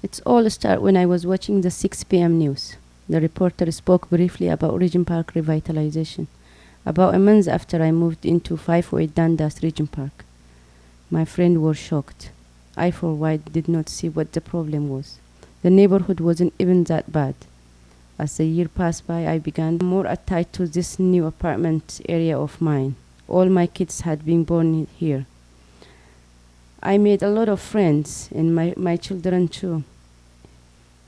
It's all started when I was watching the 6 p.m. news. The reporter spoke briefly about Region Park revitalization. About a month after I moved into 508 Dundas Region Park, my friend was shocked. I, for one, did not see what the problem was. The neighborhood wasn't even that bad. As the year passed by, I began more attached to this new apartment area of mine. All my kids had been born here. I made a lot of friends, and my children too.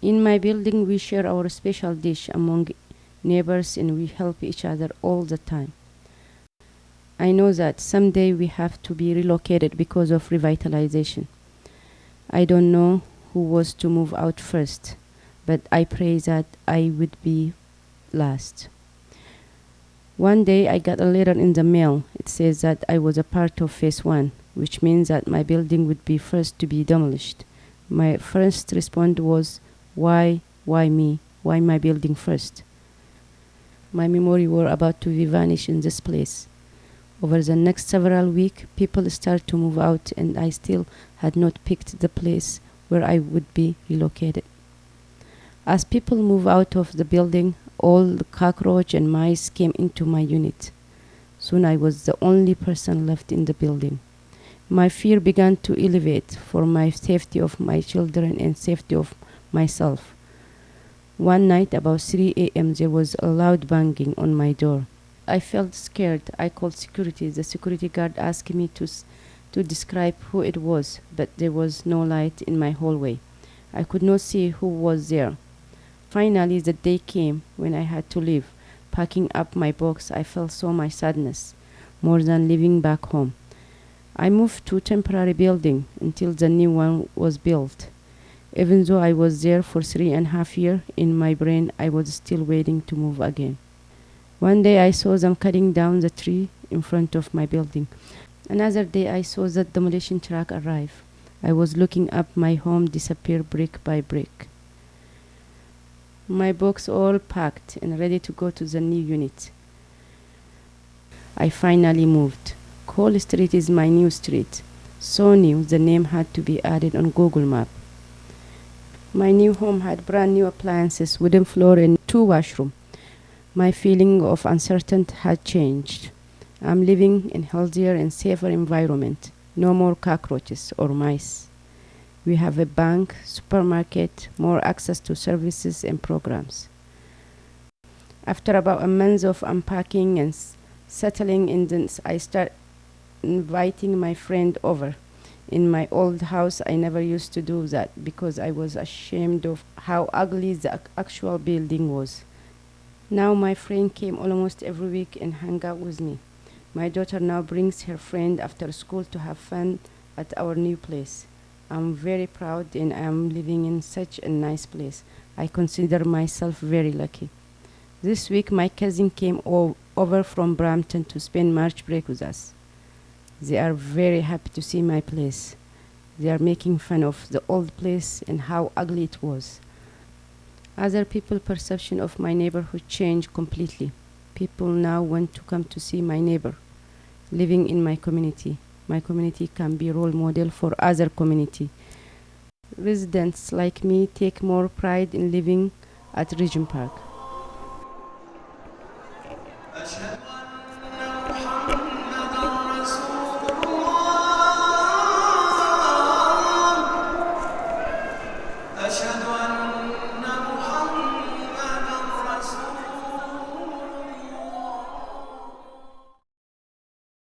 In my building, we share our special dish among neighbors and we help each other all the time. I know that someday we have to be relocated because of revitalization. I don't know who was to move out first, but I pray that I would be last. One day I got a letter in the mail. It says that I was a part of phase 1, which means that my building would be first to be demolished. My first response was, why me? Why my building first? My memory were about to vanish in this place. Over the next several weeks, people started to move out and I still had not picked the place where I would be relocated. As people moved out of the building, all the cockroach and mice came into my unit. Soon I was the only person left in the building. My fear began to elevate for my safety of my children and safety of myself. One night about 3 a.m. there was a loud banging on my door. I felt scared. I called security. The security guard asked me to describe who it was, but there was no light in my hallway. I could not see who was there. Finally, the day came when I had to leave. Packing up my box, I felt so much sadness, more than living back home. I moved to a temporary building until the new one was built. Even though I was there for 3.5 years, in my brain I was still waiting to move again. One day I saw them cutting down the tree in front of my building. Another day I saw the demolition truck arrive. I was looking up my home disappear brick by brick. My books all packed and ready to go to the new unit. I finally moved. Cole Street is my new street. So new the name had to be added on Google Map. My new home had brand new appliances, wooden floor and 2 washrooms. My feeling of uncertainty had changed. I'm living in a healthier and safer environment. No more cockroaches or mice. We have a bank, supermarket, more access to services and programs. After about a month of unpacking and settling in this, I start inviting my friend over. In my old house, I never used to do that because I was ashamed of how ugly the actual building was. Now my friend came almost every week and hung out with me. My daughter now brings her friend after school to have fun at our new place. I'm very proud and I'm living in such a nice place. I consider myself very lucky. This week my cousin came over from Brampton to spend March break with us. They are very happy to see my place. They are making fun of the old place and how ugly it was. Other people's perception of my neighborhood changed completely. People now want to come to see my neighbor living in my community. My community can be a role model for other community. Residents like me take more pride in living at Region Park.